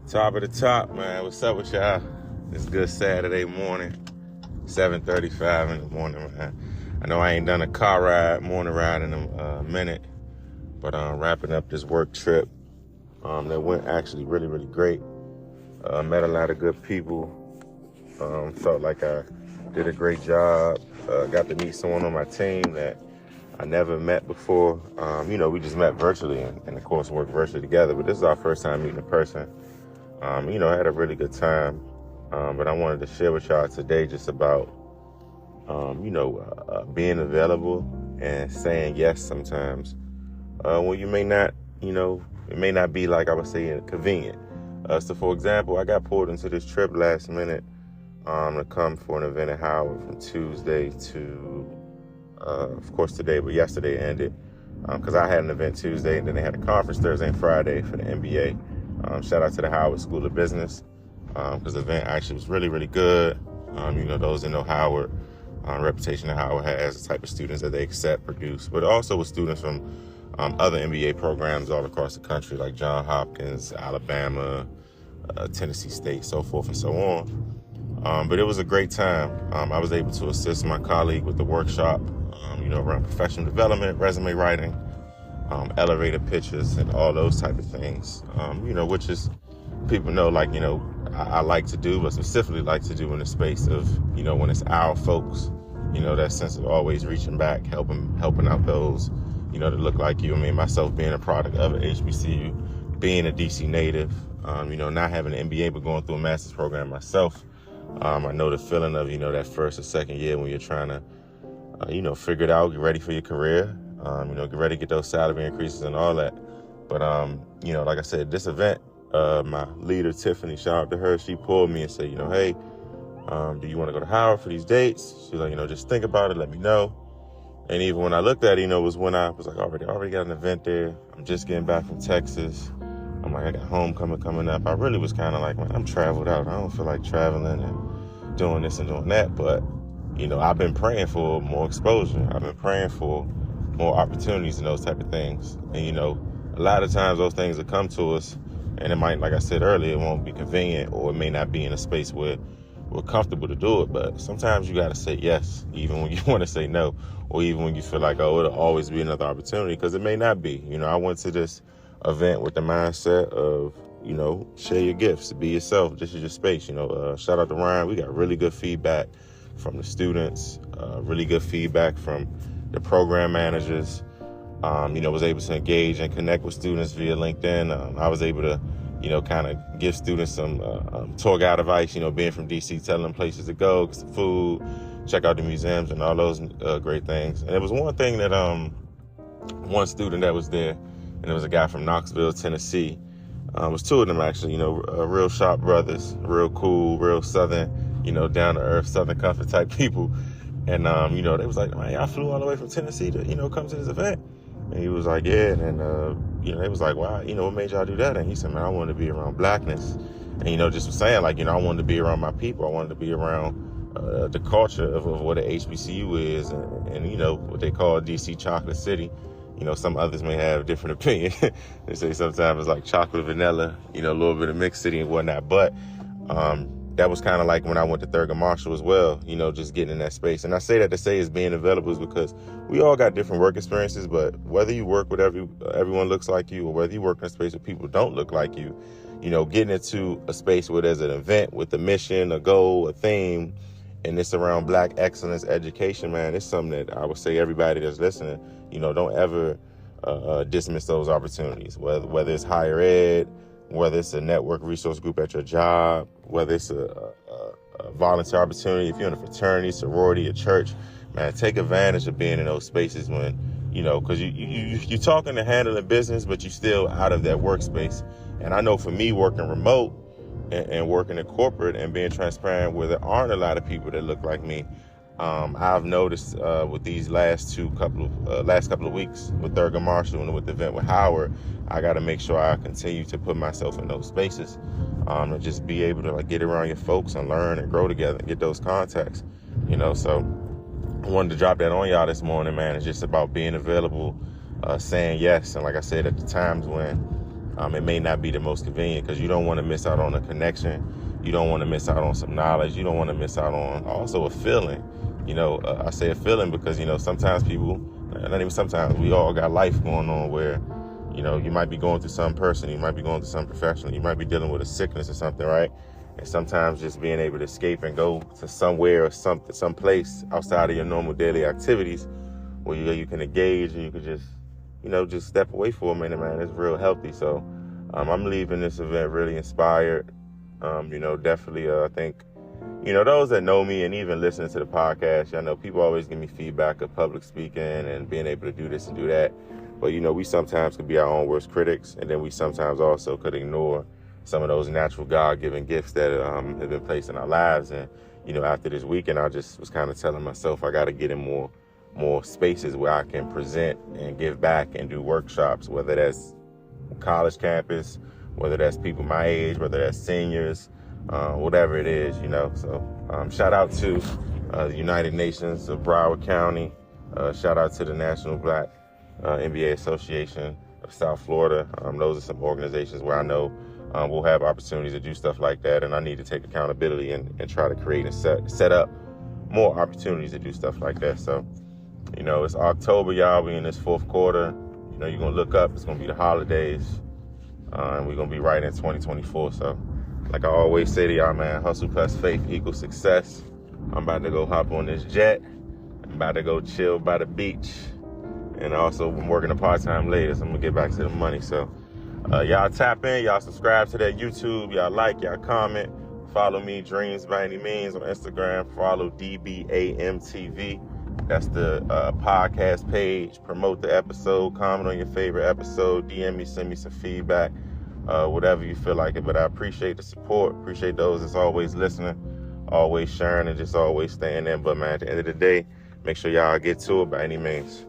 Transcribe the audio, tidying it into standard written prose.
Top of the top, man. What's up with y'all? It's good Saturday morning, 7:35 in the morning, man. I know I ain't done a morning ride in a minute, but wrapping up this work trip that went actually really, really great. Met a lot of good people. Felt like I did a great job. Got to meet someone on my team that I never met before. We just met virtually and of course worked virtually together, but this is our first time meeting in person. I had a really good time, but I wanted to share with y'all today just about, being available and saying yes sometimes. You may not, it may not be like I would say convenient. So for example, I got pulled into this trip last minute to come for an event at Howard from Tuesday to, of course today, but yesterday ended because I had an event Tuesday and then they had a conference Thursday and Friday for the MBA. Shout out to the Howard School of Business because the event actually was really, really good. Those that know Howard, reputation that Howard has, the type of students that they accept, produce, but also with students from other MBA programs all across the country like Johns Hopkins, Alabama, Tennessee State, so forth and so on. But it was a great time. I was able to assist my colleague with the workshop, around professional development, resume writing, elevator pitches and all those type of things, which is people know, I like to do, but specifically like to do in the space of, when it's our folks, that sense of always reaching back, helping out those, that look like you. I mean, myself being a product of an HBCU, being a DC native, not having an MBA, but going through a master's program myself. I know the feeling of, that first or second year when you're trying to, figure it out, get ready for your career. Get ready to get those salary increases and all that. But, like I said, this event, my leader, Tiffany, shout out to her. She pulled me and said, hey, do you want to go to Howard for these dates? She's like, just think about it. Let me know. And even when I looked at it, was when I was like, already got an event there. I'm just getting back from Texas. I'm like, I got homecoming coming up. I really was kind of like, man, I'm traveled out. I don't feel like traveling and doing this and doing that. But, I've been praying for more exposure. I've been praying for more opportunities and those type of things. And, a lot of times those things will come to us and it might, like I said earlier, it won't be convenient or it may not be in a space where we're comfortable to do it. But sometimes you got to say yes, even when you want to say no, or even when you feel like, it'll always be another opportunity, because it may not be. I went to this event with the mindset of, share your gifts, be yourself. This is your space. Shout out to Ryan. We got really good feedback from the students, really good feedback from the program managers. Was able to engage and connect with students via LinkedIn. I was able to, kind of give students some tour guide advice, being from DC, telling them places to go, get some food, check out the museums and all those great things. And it was one thing that one student that was there, and it was a guy from Knoxville, Tennessee. It was two of them actually, real sharp brothers, real cool, real Southern, down to earth, Southern comfort type people. And, they was like, man, I flew all the way from Tennessee to, come to this event. And he was like, yeah. And then, they was like, wow, what made y'all do that? And he said, man, I wanted to be around blackness. And, just was saying, like, I wanted to be around my people. I wanted to be around the culture of what an HBCU is and, what they call DC Chocolate City. Some others may have a different opinion. They say sometimes it's like chocolate vanilla, a little bit of mixed city and whatnot. But that was kind of like when I went to Thurgood Marshall as well, just getting in that space. And I say that to say is being available is because we all got different work experiences, but whether you work with everyone looks like you or whether you work in a space where people don't look like you, getting into a space where there's an event with a mission, a goal, a theme, and it's around Black excellence education, man, it's something that I would say everybody that's listening, don't ever dismiss those opportunities, whether it's higher ed, whether it's a network resource group at your job, whether it's a volunteer opportunity, if you're in a fraternity, sorority, a church, man, take advantage of being in those spaces when, because you're talking to handling business, but you're still out of that workspace. And I know for me, working remote and working in corporate and being transparent where there aren't a lot of people that look like me, I've noticed with these last couple of weeks with Thurgood Marshall and with the event with Howard, I got to make sure I continue to put myself in those spaces and just be able to get around your folks and learn and grow together and get those contacts, So I wanted to drop that on y'all this morning, man. It's just about being available, saying yes. And like I said, at the times when It may not be the most convenient because you don't want to miss out on a connection. You don't want to miss out on some knowledge. You don't want to miss out on also a feeling. I say a feeling because, sometimes people, not even sometimes, we all got life going on where, you might be going through something personal. You might be going through something professional. You might be dealing with a sickness or something, right? And sometimes just being able to escape and go to somewhere or some place outside of your normal daily activities where you can engage and you can just, just step away for a minute, man. It's real healthy. So I'm leaving this event really inspired. Definitely, I think, those that know me and even listening to the podcast, I know people always give me feedback of public speaking and being able to do this and do that. But, we sometimes could be our own worst critics. And then we sometimes also could ignore some of those natural God-given gifts that have been placed in our lives. And, after this weekend, I just was kind of telling myself I got to get in more spaces where I can present and give back and do workshops, whether that's college campus, whether that's people my age, whether that's seniors, whatever it is, So shout out to the United Nations of Broward County. Shout out to the National Black NBA Association of South Florida. Those are some organizations where I know we'll have opportunities to do stuff like that, and I need to take accountability and try to create and set up more opportunities to do stuff like that. So, it's October, y'all. We in this fourth quarter. You're going to look up. It's going to be the holidays, and we're going to be right in 2024. So, like I always say to y'all, man, hustle plus faith equals success. I'm about to go hop on this jet. I'm about to go chill by the beach. And also, I'm working a part-time later, so I'm going to get back to the money. So, y'all tap in, y'all subscribe to that YouTube, y'all like, y'all comment, follow me, Dreams by Any Means on Instagram, follow DBAMTV, that's the podcast page, promote the episode, comment on your favorite episode, DM me, send me some feedback, whatever you feel like it, but I appreciate the support, appreciate those that's always listening, always sharing, and just always staying in, but man, at the end of the day, make sure y'all get to it by any means.